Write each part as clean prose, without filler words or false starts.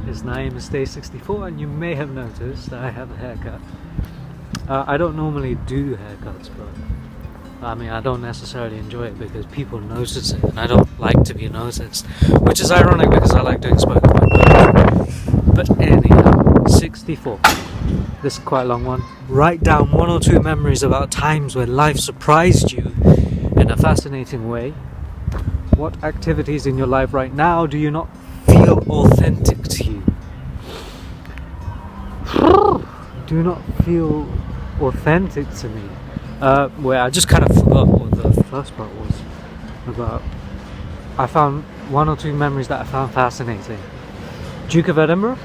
His name is Stay64, and you may have noticed that I have a haircut. I don't normally do haircuts, but I mean, I don't necessarily enjoy it because people notice it, and I don't like to be noticed, which is ironic because I like doing spoken word poetry. But anyhow, 64. This is quite a long one. Write down 1 or 2 memories about times when life surprised you in a fascinating way. What activities in your life right now do you not feel authentic to you? Do not feel authentic to me. Well, I just kind of forgot what the first part was about. I found 1 or 2 memories that I found fascinating. Duke of Edinburgh.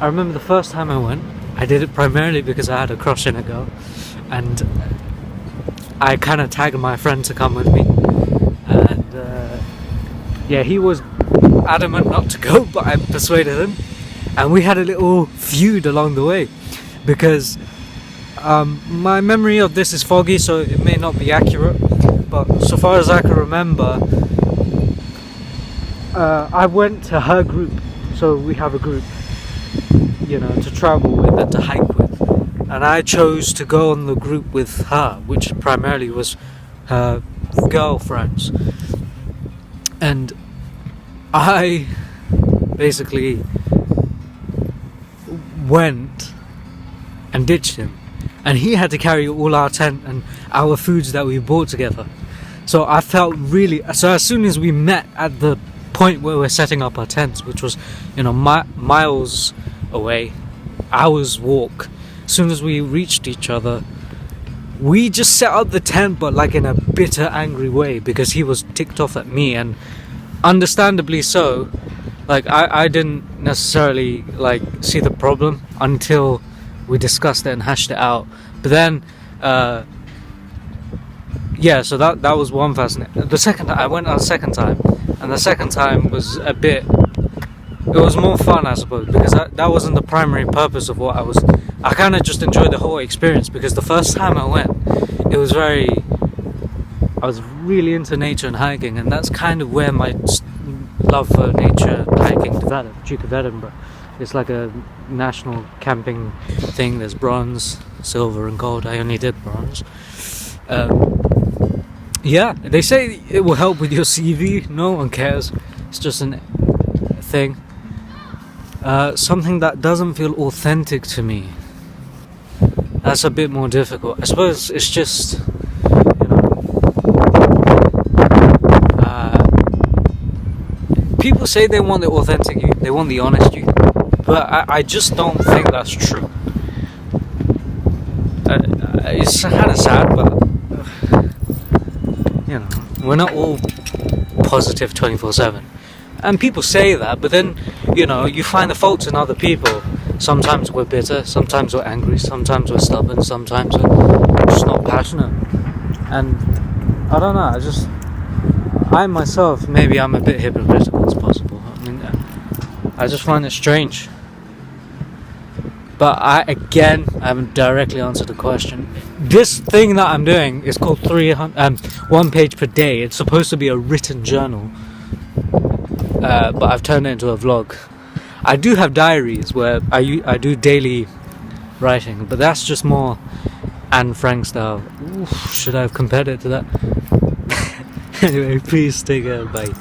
I remember the first time I went, I did it primarily because I had a crush on a girl, and I kind of tagged my friend to come with me, and yeah, he was adamant not to go, but I persuaded him, and we had a little feud along the way, because my memory of this is foggy, so it may not be accurate, but so far as I can remember, I went to her group, so we have a group, you know, to travel with and to hike with, and I chose to go on the group with her, which primarily was her girlfriends, and I basically went and ditched him, and he had to carry all our tent and our foods that we bought together. So I felt really, so as soon as we met at the point where we're setting up our tents, which was, you know, miles away, hours walk, as soon as we reached each other, we just set up the tent, but like in a bitter, angry way, because he was ticked off at me, and understandably so. Like I didn't necessarily like see the problem until we discussed it and hashed it out. But then yeah, so that was one fascinating. The second time I went a second time, and the second time was a bit, it was more fun, I suppose, because that wasn't the primary purpose of what I kind of just enjoyed the whole experience, because the first time I went, I was really into nature and hiking, and that's kind of where my love for nature hiking developed. Duke of Edinburgh, it's like a national camping thing. There's bronze, silver and gold. I only did bronze. Yeah, they say it will help with your CV. No one cares, it's just a thing. Something that doesn't feel authentic to me, that's a bit more difficult. I suppose it's just, you know, people say they want the authentic you, they want the honest you, but I just don't think that's true. It's kind of sad, but you know, we're not all positive 24/7. And people say that, but then, you know, you find the faults in other people. Sometimes we're bitter, sometimes we're angry, sometimes we're stubborn, sometimes we're just not passionate. And I don't know, I myself, maybe I'm a bit hypocritical, it's possible. I mean, I just find it strange. But I haven't directly answered the question. This thing that I'm doing is called 1 page per day. It's supposed to be a written journal, but I've turned it into a vlog. I do have diaries where I do daily writing, but that's just more Anne Frank style. Oof, should I have compared it to that? Anyway, please take care, bye.